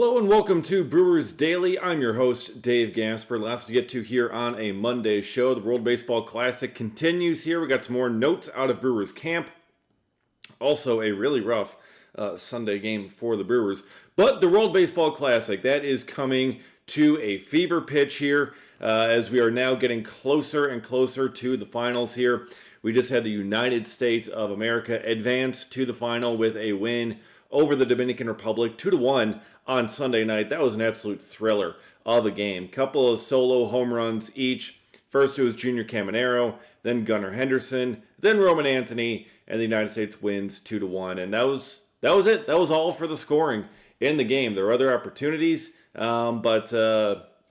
Hello and welcome to Brewers Daily. I'm your host, Dave Gasper. Lots to get to here on a Monday show. The World Baseball Classic continues here. We got some more notes out of Brewers camp. Also a really rough Sunday game for the Brewers. But the World Baseball Classic, that is coming to a fever pitch here as we are now getting closer and closer to the finals here. We just had the United States of America advance to the final with a win over the Dominican Republic, 2-1 on Sunday night. That was an absolute thriller of a game. Couple of solo home runs each. First it was Junior Caminero, then Gunnar Henderson, then Roman Anthony, and the United States wins 2-1. And that was it. That was all for the scoring in the game. There were other opportunities, but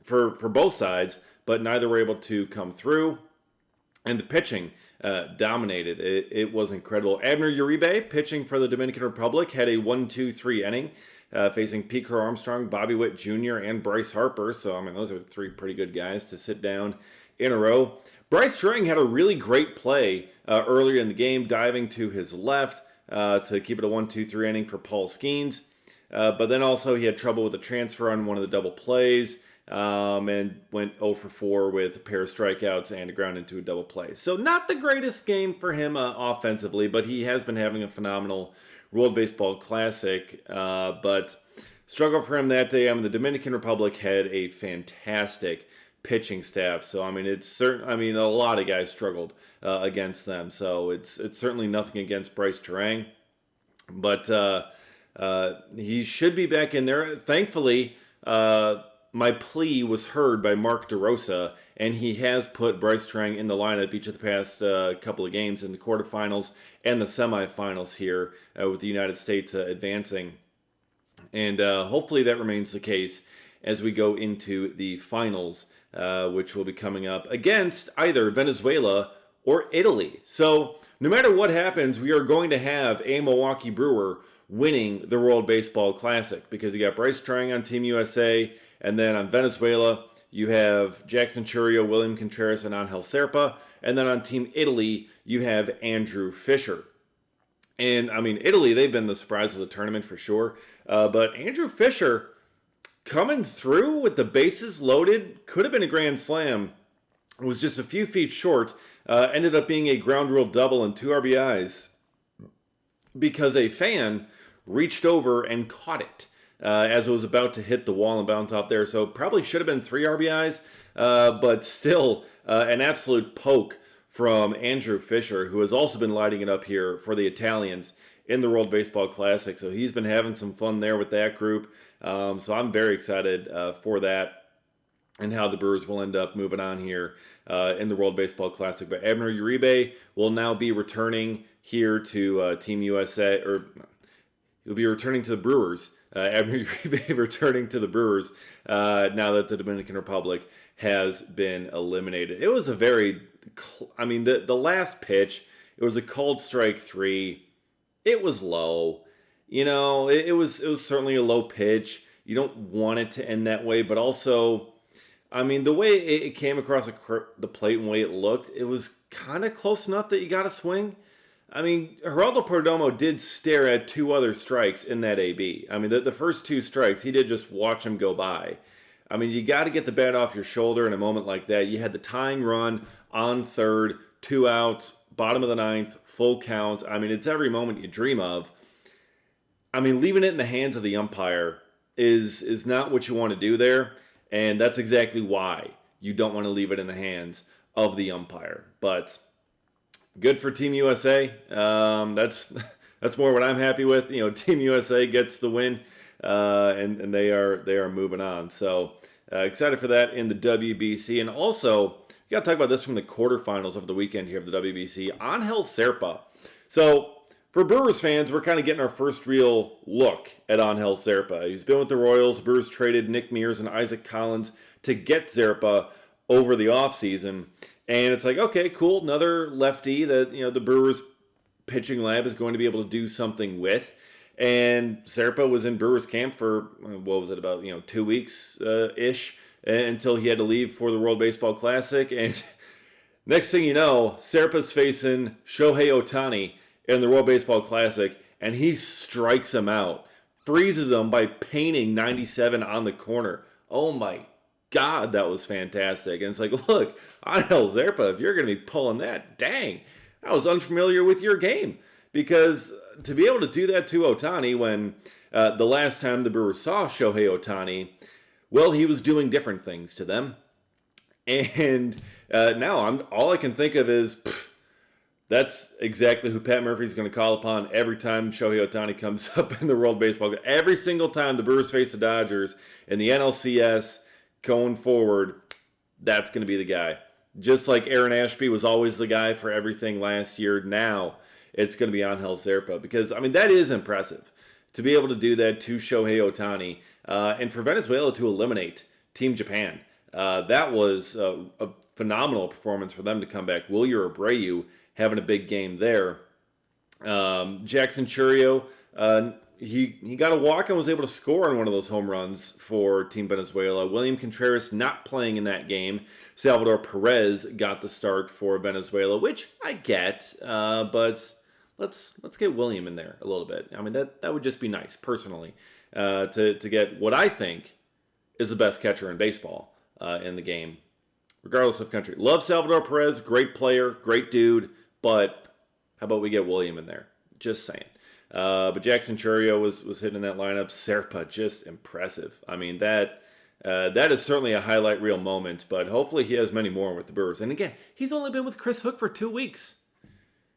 for both sides, but neither were able to come through. And the pitching dominated. It was incredible. Abner Uribe, pitching for the Dominican Republic, had a 1-2-3 inning, facing Pete Armstrong, Bobby Witt Jr., and Bryce Harper. So, those are three pretty good guys to sit down in a row. Bryce Turang had a really great play earlier in the game, diving to his left to keep it a 1-2-3 inning for Paul Skeens. But then also he had trouble with the transfer on one of the double plays. And went 0 for 4 with a pair of strikeouts and a ground into a double play. So not the greatest game for him offensively, but he has been having a phenomenal World Baseball Classic. But struggle for him that day. The Dominican Republic had a fantastic pitching staff. So it's certain. A lot of guys struggled against them. So it's certainly nothing against Bryce Turang, but he should be back in there. Thankfully. My plea was heard by Mark DeRosa, and he has put Bryce Turang in the lineup each of the past couple of games in the quarterfinals and the semifinals here with the United States advancing. And hopefully that remains the case as we go into the finals, which will be coming up against either Venezuela or Italy. So no matter what happens, we are going to have a Milwaukee Brewer winning the World Baseball Classic because you got Bryce Turang on Team USA. And then on Venezuela, you have Jackson Chourio, William Contreras, and Angel Serpa. And then on Team Italy, you have Andrew Fisher. And, Italy, they've been the surprise of the tournament for sure. But Andrew Fisher coming through with the bases loaded, could have been a grand slam, was just a few feet short, ended up being a ground rule double and 2 RBIs because a fan reached over and caught it. As it was about to hit the wall and bounce off there. So probably should have been 3 RBIs, but still an absolute poke from Andrew Fisher, who has also been lighting it up here for the Italians in the World Baseball Classic. So he's been having some fun there with that group. So I'm very excited for that and how the Brewers will end up moving on here in the World Baseball Classic. But Abner Uribe will now be returning here to Team USA, or he'll be returning to the Brewers. Abner Uribe returning to the Brewers now that the Dominican Republic has been eliminated. It was a very, the last pitch, it was a called strike 3. It was low. It was certainly a low pitch. You don't want it to end that way, but also, the way it came across the plate and the way it looked, it was kind of close enough that you got to swing. Geraldo Perdomo did stare at 2 other strikes in that AB. The first 2 strikes, he did just watch them go by. You got to get the bat off your shoulder in a moment like that. You had the tying run on third, 2 outs, bottom of the 9th, full count. It's every moment you dream of. Leaving it in the hands of the umpire is not what you want to do there, and that's exactly why you don't want to leave it in the hands of the umpire. But good for Team USA. That's more what I'm happy with. Team USA gets the win, and they are moving on. So excited for that in the WBC. And also, you got to talk about this from the quarterfinals over the weekend here of the WBC. Angel Serpa. So for Brewers fans, we're kind of getting our first real look at Angel Serpa. He's been with the Royals. Brewers traded Nick Mears and Isaac Collins to get Serpa over the offseason. And it's like, okay, cool, another lefty that, the Brewers pitching lab is going to be able to do something with. And Serpa was in Brewers camp for, what was it, about, 2 weeks-ish until he had to leave for the World Baseball Classic. And next thing you know, Serpa's facing Shohei Ohtani in the World Baseball Classic, and he strikes him out freezes him by painting 97 on the corner. Oh my God, that was fantastic. And it's like, look, Angel Zerpa, if you're going to be pulling that, dang, I was unfamiliar with your game. Because to be able to do that to Ohtani when the last time the Brewers saw Shohei Ohtani, well, he was doing different things to them. And now all I can think of is, that's exactly who Pat Murphy's going to call upon every time Shohei Ohtani comes up in the World Baseball. Every single time the Brewers face the Dodgers in the NLCS going forward, that's going to be the guy. Just like Aaron Ashby was always the guy for everything last year, now it's going to be Angel Zerpa. Because, I mean, that is impressive to be able to do that to Shohei Ohtani. And for Venezuela to eliminate Team Japan. That was a phenomenal performance for them to come back. Wilyer Abreu having a big game there. Jackson Chourio, he got a walk and was able to score on one of those home runs for Team Venezuela. William Contreras not playing in that game. Salvador Perez got the start for Venezuela, which I get, but let's get William in there a little bit. I mean, that would just be nice, personally, to get what I think is the best catcher in baseball in the game, regardless of country. Love Salvador Perez, great player, great dude, but how about we get William in there? Just saying. But Jackson Chourio was hitting in that lineup. Zerpa, just impressive. I mean, that is certainly a highlight reel moment, but hopefully he has many more with the Brewers. And again, he's only been with Chris Hook for 2 weeks.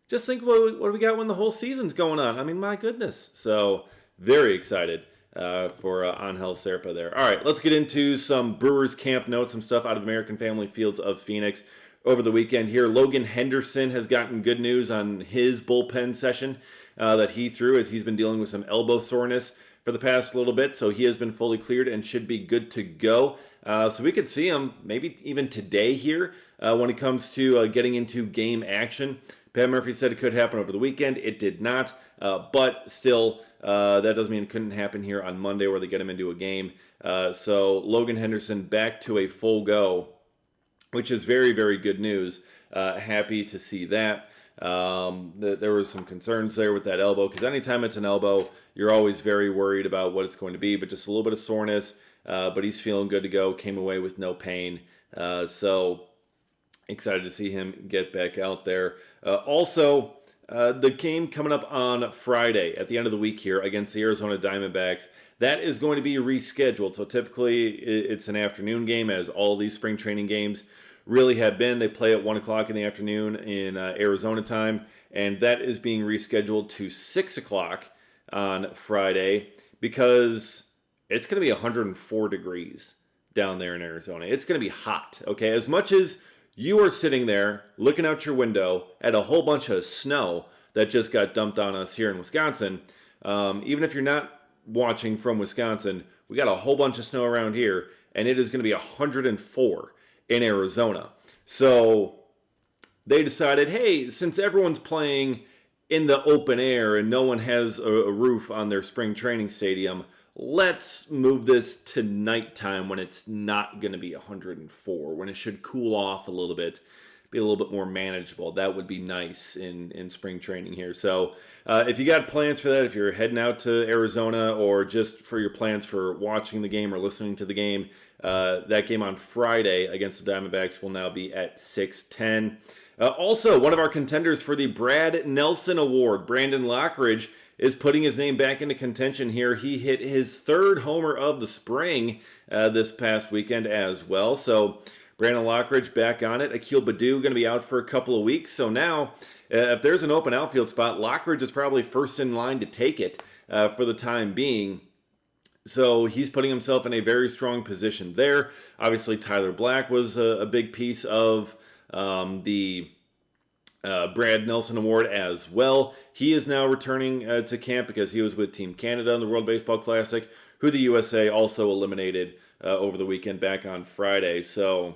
Just think what we got when the whole season's going on. I mean, my goodness. So, very excited for Angel Zerpa there. All right, let's get into some Brewers camp notes, some stuff out of American Family Fields of Phoenix over the weekend here. Logan Henderson has gotten good news on his bullpen session that he threw, as he's been dealing with some elbow soreness for the past little bit. So he has been fully cleared and should be good to go. So we could see him maybe even today here when it comes to getting into game action. Pat Murphy said it could happen over the weekend. It did not, but still, that doesn't mean it couldn't happen here on Monday where they get him into a game. So Logan Henderson back to a full go, which is very, very good news. Happy to see that. There were some concerns there with that elbow, because anytime it's an elbow, you're always very worried about what it's going to be, but just a little bit of soreness. But he's feeling good to go, came away with no pain. So excited to see him get back out there. Also, the game coming up on Friday at the end of the week here against the Arizona Diamondbacks, that is going to be rescheduled. So typically it's an afternoon game, as all these spring training games really have been. They play at 1 o'clock in the afternoon in Arizona time, and that is being rescheduled to 6 o'clock on Friday because it's going to be 104 degrees down there in Arizona. It's going to be hot, okay? As much as you are sitting there looking out your window at a whole bunch of snow that just got dumped on us here in Wisconsin, even if you're not watching from Wisconsin, we got a whole bunch of snow around here, and it is going to be 104 in Arizona. So they decided, hey, since everyone's playing in the open air and no one has a roof on their spring training stadium, let's move this to nighttime when it's not going to be 104, when it should cool off a little bit, be a little bit more manageable. That would be nice in spring training here. So if you got plans for that, if you're heading out to Arizona, or just for your plans for watching the game or listening to the game, that game on Friday against the Diamondbacks will now be at 6:10. Also, one of our contenders for the Brad Nelson Award, Brandon Lockridge, is putting his name back into contention here. He hit his third homer of the spring this past weekend as well. So Brandon Lockridge back on it. Akil Baddoo going to be out for a couple of weeks. So now, if there's an open outfield spot, Lockridge is probably first in line to take it for the time being. So he's putting himself in a very strong position there. Obviously, Tyler Black was a big piece of the Brad Nelson Award as well. He is now returning to camp because he was with Team Canada in the World Baseball Classic, who the USA also eliminated over the weekend back on Friday. So,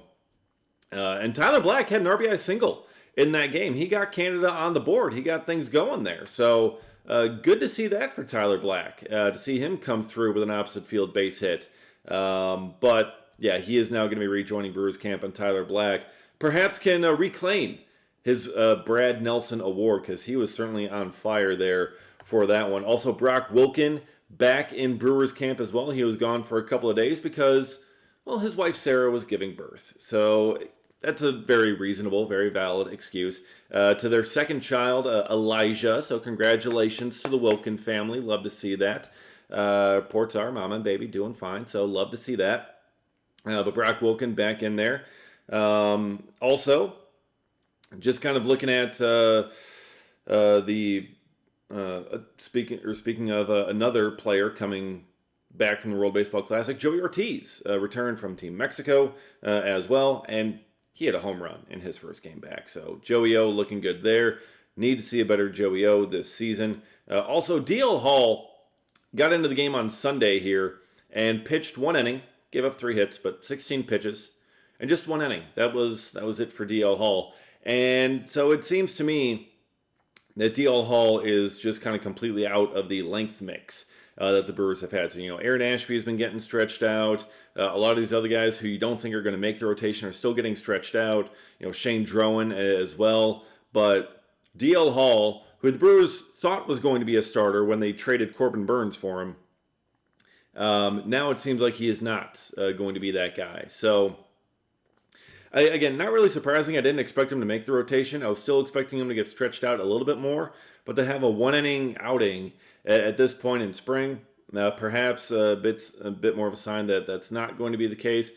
and Tyler Black had an RBI single in that game. He got Canada on the board. He got things going there. So good to see that for Tyler Black, to see him come through with an opposite field base hit. But yeah, he is now going to be rejoining Brewers camp, and Tyler Black perhaps can reclaim his Brad Nelson Award, because he was certainly on fire there for that one. Also, Brock Wilken back in Brewers camp as well. He was gone for a couple of days because, well, his wife Sarah was giving birth. So that's a very reasonable, very valid excuse. To their second child, Elijah. So congratulations to the Wilkin family. Love to see that. Reports are mama and baby doing fine. So love to see that. But Brock Wilkin back in there. Also, just kind of looking at speaking of another player coming back from the World Baseball Classic, Joey Ortiz returned from Team Mexico as well, and he had a home run in his first game back. So Joey O looking good there. Need to see a better Joey O this season. Also, DL Hall got into the game on Sunday here and pitched 1 inning, gave up 3 hits, but 16 pitches, and just 1 inning. That was it for DL Hall. And so it seems to me that DL Hall is just kind of completely out of the length mix that the Brewers have had. So, Aaron Ashby has been getting stretched out. A lot of these other guys who you don't think are going to make the rotation are still getting stretched out. Shane Drowan as well. But DL Hall, who the Brewers thought was going to be a starter when they traded Corbin Burns for him, now it seems like he is not going to be that guy. So, again, not really surprising. I didn't expect him to make the rotation. I was still expecting him to get stretched out a little bit more. But to have a 1-inning outing at this point in spring, perhaps a bit more of a sign that that's not going to be the case.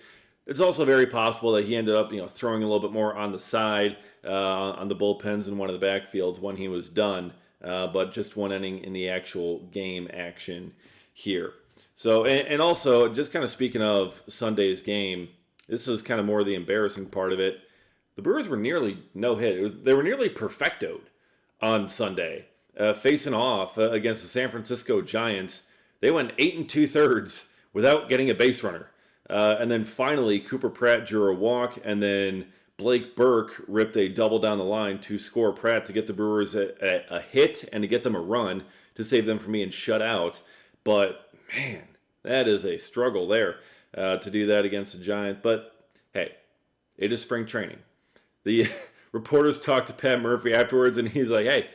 It's also very possible that he ended up, throwing a little bit more on the side on the bullpens in one of the backfields when he was done. But just 1 inning in the actual game action here. So, and also, just kind of speaking of Sunday's game, this is kind of more the embarrassing part of it. The Brewers were nearly no-hit. They were nearly perfectoed on Sunday, facing off against the San Francisco Giants. They went 8 2/3 without getting a base runner. And then finally, Cooper Pratt drew a walk, and then Blake Burke ripped a double down the line to score Pratt to get the Brewers a hit and to get them a run to save them from being shut out. But, man, that is a struggle there to do that against the Giants. But, hey, it is spring training. The reporters talked to Pat Murphy afterwards, and he's like, hey,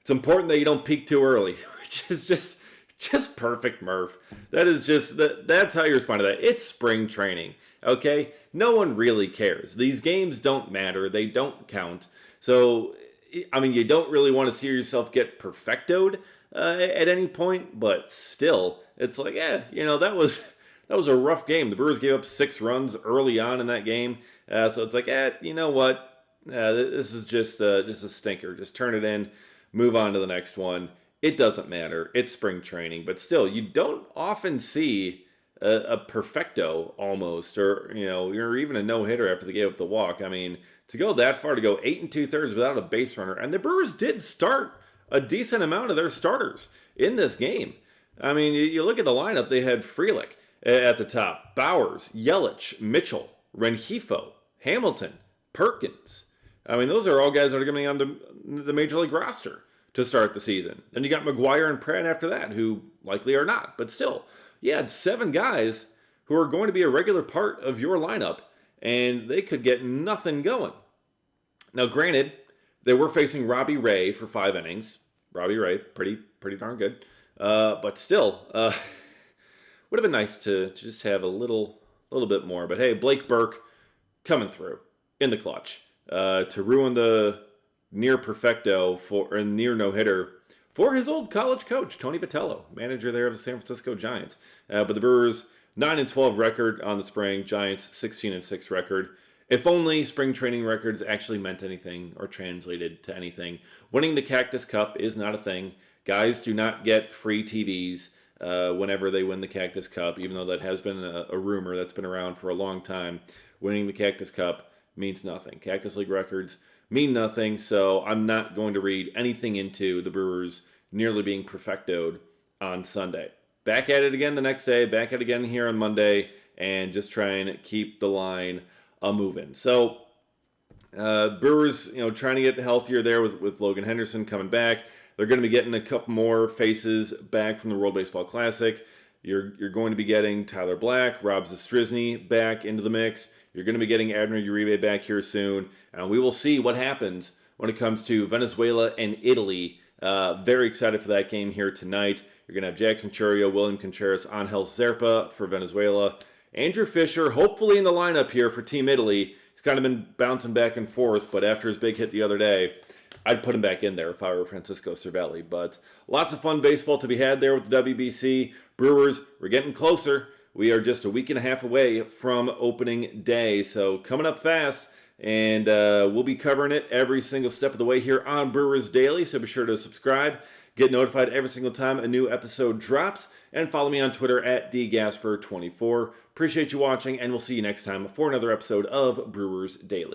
it's important that you don't peak too early, which is just perfect, Murph. That is that's how you respond to that. It's spring training, okay? No one really cares. These games don't matter. They don't count. So, I mean, you don't really want to see yourself get perfectoed at any point, but still, it's like, that was a rough game. The Brewers gave up 6 runs early on in that game, so it's like, you know what? This is just a stinker. Just turn it in, move on to the next one. It doesn't matter. It's spring training, but still, you don't often see a perfecto almost, or even a no-hitter after they gave up the walk. I mean, to go that far, to go 8 2/3 without a base runner, and the Brewers did start a decent amount of their starters in this game. I mean, you look at the lineup. They had Frelick at the top, Bowers, Yelich, Mitchell, Rengifo, Hamilton, Perkins. I mean, those are all guys that are coming on the Major League roster to start the season. Then you got McGuire and Pratt after that, who likely are not. But still, you had 7 guys who are going to be a regular part of your lineup, and they could get nothing going. Now, granted, they were facing Robbie Ray for 5 innings. Robbie Ray, pretty darn good. But still, would have been nice to just have a little bit more. But hey, Blake Burke coming through in the clutch to ruin the near perfecto near no-hitter for his old college coach, Tony Vitello, manager there of the San Francisco Giants. But the Brewers, 9-12 record on the spring, Giants 16-6 record. If only spring training records actually meant anything or translated to anything. Winning the Cactus Cup is not a thing. Guys do not get free TVs whenever they win the Cactus Cup, even though that has been a rumor that's been around for a long time. Winning the Cactus Cup means nothing. Cactus League records mean nothing, so I'm not going to read anything into the Brewers nearly being perfectoed on Sunday. Back at it again the next day, back at it again here on Monday, and just try and keep the line moving. So, Brewers, trying to get healthier there with Logan Henderson coming back. They're going to be getting a couple more faces back from the World Baseball Classic. You're going to be getting Tyler Black, Rob Zastryzny back into the mix. You're going to be getting Abner Uribe back here soon. And we will see what happens when it comes to Venezuela and Italy. Very excited for that game here tonight. You're going to have Jackson Churio, William Contreras, Angel Zerpa for Venezuela. Andrew Fisher, hopefully in the lineup here for Team Italy. He's kind of been bouncing back and forth, but after his big hit the other day, I'd put him back in there if I were Francisco Cervelli. But lots of fun baseball to be had there with the WBC. Brewers, we're getting closer. We are just a week and a half away from opening day, so coming up fast. And we'll be covering it every single step of the way here on Brewers Daily, so be sure to subscribe, get notified every single time a new episode drops, and follow me on Twitter at dgasper24. Appreciate you watching, and we'll see you next time for another episode of Brewers Daily.